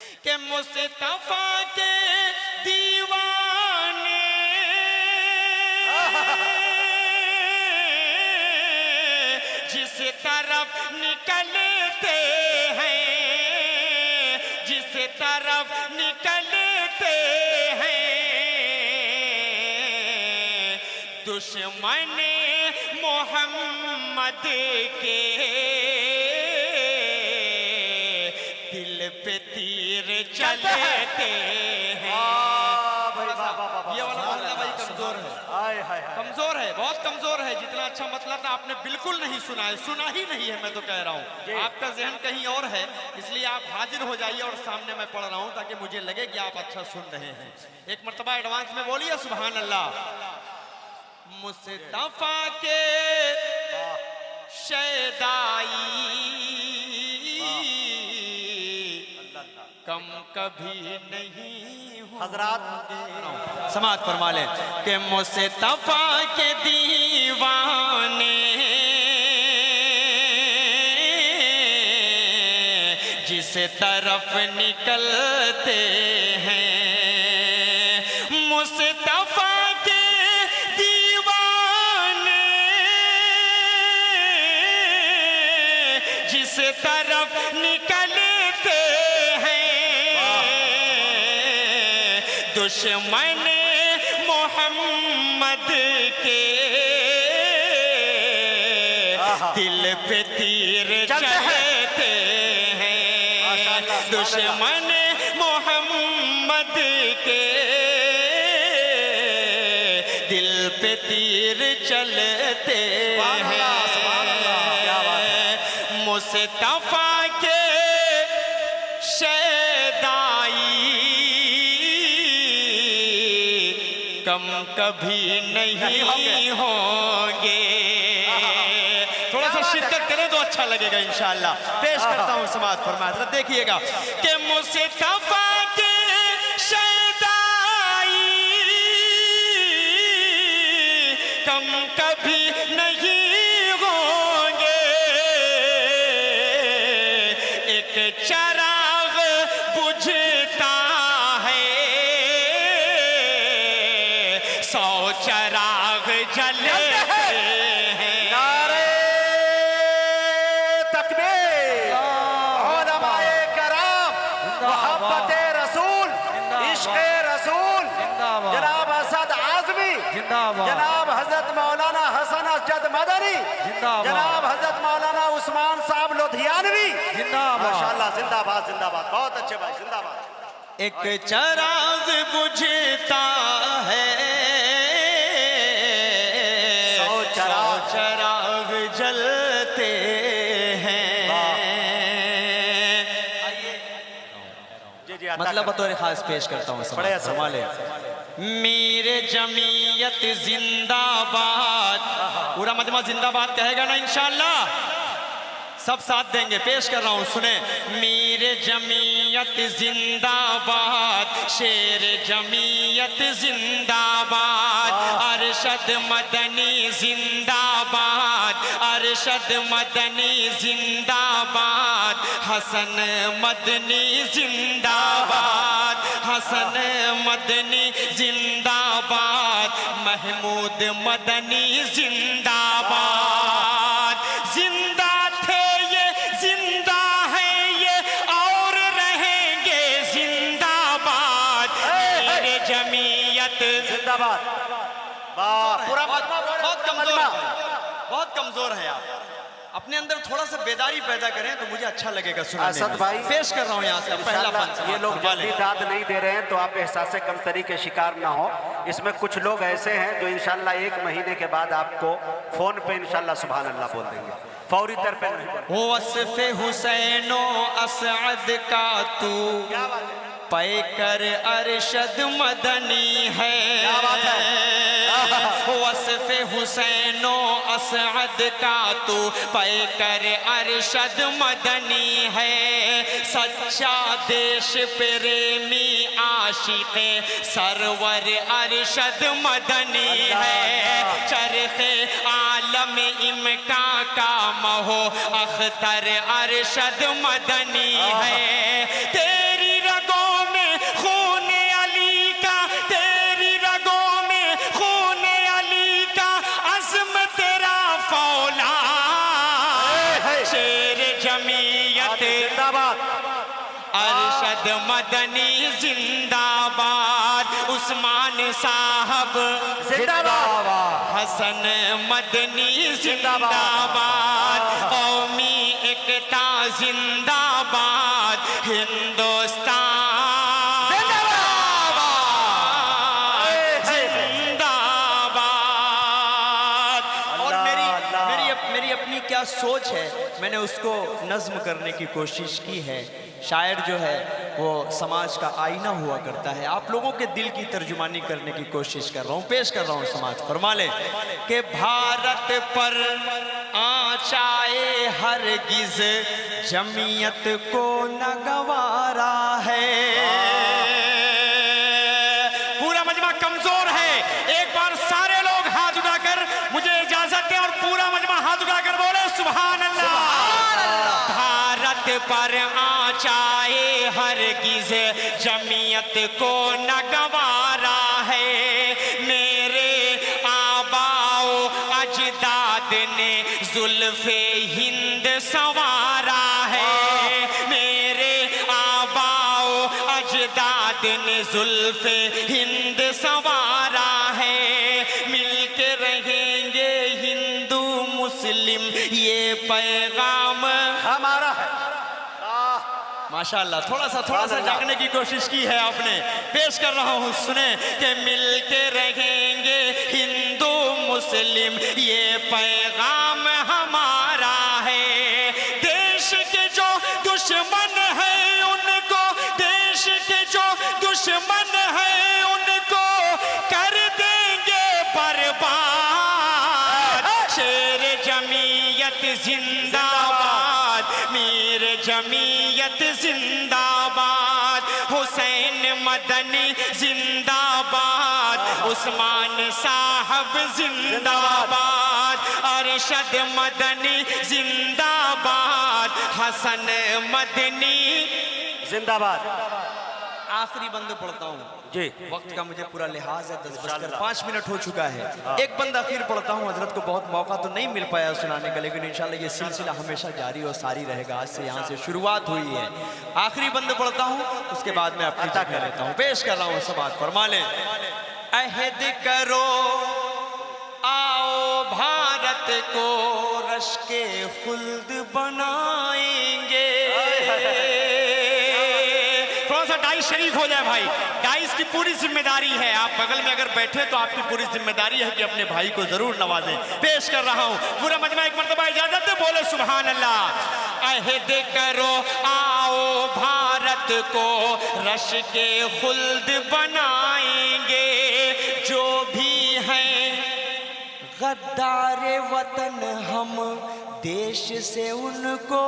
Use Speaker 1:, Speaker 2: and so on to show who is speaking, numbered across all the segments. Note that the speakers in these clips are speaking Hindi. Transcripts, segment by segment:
Speaker 1: कि मुस्तफा के दीवाने जिस तरफ निकलते हैं, जिस तरफ निकलते हैं, दुश्मन मोहम्मद के दिल पे तीर चलते हैं। ये वाला मोहल्ला भाई कमजोर है, कमजोर है, बहुत कमजोर है। जितना अच्छा मतलब था आपने बिल्कुल नहीं सुना है, सुना ही नहीं है। मैं तो कह रहा हूँ आपका जहन कहीं और है, इसलिए आप हाजिर हो जाइए और सामने मैं पढ़ रहा हूँ ताकि मुझे लगे कि आप अच्छा सुन रहे हैं। एक मर्तबा एडवांस में बोलिए सुभान अल्लाह। मुस्तफा के शैदाई कम कभी नहीं हज़रात समाअत फरमा ले कि मुस्तफा के दीवाने जिस तरफ निकलते हैं, मुस्तफा के दीवाने जिस तरफ निकलते दुश्मन मोहम्मद के दिल पे तीर चलते हैं, दुश्मन मोहम्मद के दिल पे तीर चलते हैं। मुस्तफा के शैदाई कम कभी नहीं होंगे। थोड़ा सा शिरकत करें तो अच्छा लगेगा इंशाअल्लाह। पेश करता हूँ समाअत फरमाए, जरा देखिएगा कि मुस्तफा के शैदाई कम कभी नहीं होंगे। एक चराग बुझता है, 100 चराग जलते हैं।
Speaker 2: नारे तकबीर, उलमाए कराम, मोहब्बते रसूल, इश्क़े रसूल, जनाब असद आज़मी, जनाब हजरत मौलाना हसन असजद मदनी, जनाब हजरत मौलाना उस्मान साहब लोधियानवी, माशाअल्लाह, जिंदाबाद जिंदाबाद, बहुत अच्छे भाई, जिंदाबाद।
Speaker 1: एक चराग बुझता है, 100 चराग जलते हैं। मतलब बतौर खास पेश करता हूँ, संभाले। मेरे जमीयत जिंदाबाद, पूरा मजमा जिंदाबाद कहेगा ना इंशाअल्लाह, सब साथ देंगे। पेश कर रहा हूँ, सुने। मेरे जमीयत जिंदाबाद, शेर जमीयत जिंदाबाद, अरशद मदनी जिंदाबाद, अरशद मदनी जिंदाबाद, हसन मदनी जिंदाबाद, हसन मदनी जिंदाबाद, महमूद मदनी जिंदाबाद। जिंदा थे ये, जिंदा है ये, और रहेंगे जिंदाबाद। मेरे जमीयत
Speaker 2: जिंदाबाद। पूरा
Speaker 1: बहुत कमजोर है, बहुत कमजोर है। आप अपने अंदर थोड़ा सा बेदारी पैदा करें तो मुझे अच्छा लगेगा सुनने
Speaker 2: असद
Speaker 1: में।
Speaker 2: भाई
Speaker 1: पेश कर रहा हूँ यहाँ से पहला पंच।
Speaker 2: ये लोग जल्दी दाद नहीं दे रहे हैं तो आप एहसास कमतरी के शिकार ना हो। इसमें कुछ लोग ऐसे हैं जो इंशाल्लाह 1 महीने के बाद आपको फोन पे इंशाल्लाह सुभान अल्लाह बोल देंगे, फौरी तौर पे नहीं।
Speaker 1: वस्फ़े हुसैनो असअद का तू पैकर अरशद मदनी है। वस्फ़े हुसैनो असअद का तू पैकर अरशद मदनी है। सच्चा देश प्रेमी आशिक़े सरवर अरशद मदनी है। चरखे आलम इमका का महो अख्तर अरशद मदनी है। तेरी अरशद मदनी जिंदाबाद, उस्मान साहब
Speaker 2: जिंदाबाद,
Speaker 1: हसन मदनी जिंदाबाद, कौमी एकता जिंदाबाद, हिंदुस्तान जिंदाबाद। और मेरी अपनी क्या सोच है, मैंने उसको नज्म करने की कोशिश की है। शायर जो है वो समाज का आईना हुआ करता है। आप लोगों के दिल की तर्जुमानी करने की कोशिश कर रहा हूँ, पेश कर रहा हूँ समाज। फरमा ले कि भारत पर आँचाए हरगिज जमीयत को न गवारा है। पूरा मजमा कमजोर है, एक बार सारे लोग हाथ उठाकर मुझे इजाजत दें और पूरा मजमा हाथ उठाकर बोले सुभान अल्लाह। भारत पर आँचाए हरगिज जमीयत को न गवारा है। मेरे आबाओ अजदाद ने जुल्फे हिंद संवारा है। मेरे आबाओ अजदाद ने जुल्फे हिंद संवारा है। मिलके रहेंगे हिंदू मुस्लिम ये पैगाम
Speaker 2: हमारा है।
Speaker 1: माशाअल्लाह, थोड़ा सा जागने की कोशिश की है आपने। पेश कर रहा हूँ, सुने कि मिलके रहेंगे हिंदू मुस्लिम ये पैगाम हमारा है। देश के जो दुश्मन है उनको, देश के जो दुश्मन है उनको कर देंगे बर्बाद। शेर जमीयत जिंदाबाद, मीर जमीयत जिंदाबाद, हुसैन मदनी जिंदाबाद, उस्मान साहब जिंदाबाद, अरशद मदनी जिंदाबाद, हसन मदनी
Speaker 2: जिंदाबाद।
Speaker 1: आखिरी बंद पढ़ता हूँ
Speaker 2: जी,
Speaker 1: वक्त का मुझे पूरा लिहाज है, 10:05 मिनट हो चुका है। एक बंद आखिर पढ़ता हूँ। हजरत को बहुत मौका तो नहीं मिल पाया सुनाने का, लेकिन इंशाल्लाह ये सिलसिला हमेशा जारी और सारी रहेगा। आज से यहाँ से शुरुआत हुई है। आखिरी बंद पढ़ता हूँ, उसके बाद मैं अपनी जगह लेता हूँ। पेश कर रहा हूँ समाज। फरमा ले अहद करो आओ भारत को रश्के खुल्द बनाएंगे। थोड़ा सा डाइस शरीक हो जाए भाई, डाइस की पूरी जिम्मेदारी है। आप बगल में अगर बैठे तो आपकी पूरी जिम्मेदारी है कि अपने भाई को जरूर नवाजें। पेश कर रहा हूँ पूरा मजमा, एक मर्तबा इजाजत दे, बोले सुभान अल्लाह। अहद करो आओ भारत को रश्के खुल्द बनाएंगे। जो भी हैं गद्दार वतन हम देश से उनको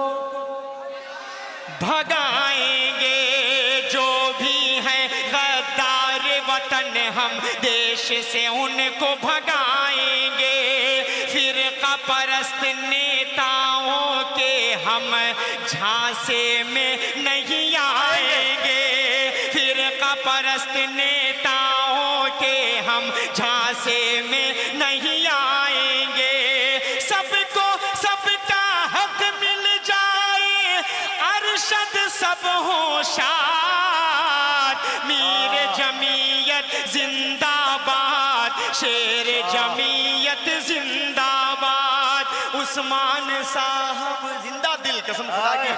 Speaker 1: भगाएंगे। जो भी हैं गद्दार वतन हम देश से उनको भगाएंगे। फिरका परस्त नेताओं के हम झांसे में नहीं आएंगे। फिरका परस्त नेताओं के हम झांसे में नहीं आएंगे। सबको सबका हक मिल जाए, अरशद सब होशार। मीर जमीयत जिंदाबाद, शेर जमीयत जिंदाबाद, उस्मान साहब जिंदा। दिल कसम खुदा की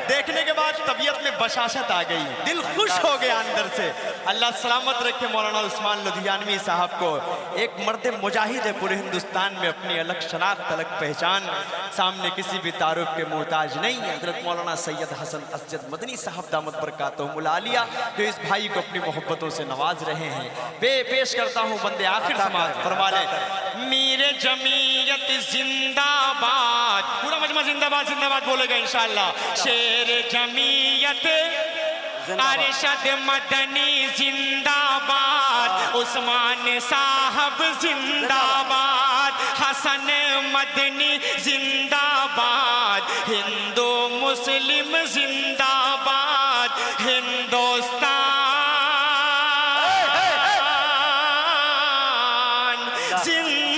Speaker 1: देखने के बाद तबीयत में बशाशत आ गई, दिल खुश हो गया अंदर से। अल्लाह सलामत रखे मौलाना उस्मान लुधियानवी साहब को। एक मर्द मुजाहिद है, पूरे हिंदुस्तान में अपनी अलग शनाख्त, अलग पहचान, सामने किसी भी तारुफ के मोहताज नहीं है। हजरत मौलाना सैयद हसन असजद मदनी साहब दामत बरकातहुमुल आलिया जो इस भाई को अपनी मोहब्बतों से नवाज रहे हैं। पेश करता हूँ बंदे आखिर समाज। फरमा ले मीर जमीयत जिंदाबाद, पूरा मजमा जिंदाबाद जिंदाबाद बोलेगा इंशाअल्लाह। शेर जमीयत अरशद मदनी जिंदाबाद, उस्मान साहब जिंदाबाद, हसन मदनी जिंदाबाद, हिंदू मुस्लिम जिंदाबाद, हिंदुस्तान जिंदाबाद।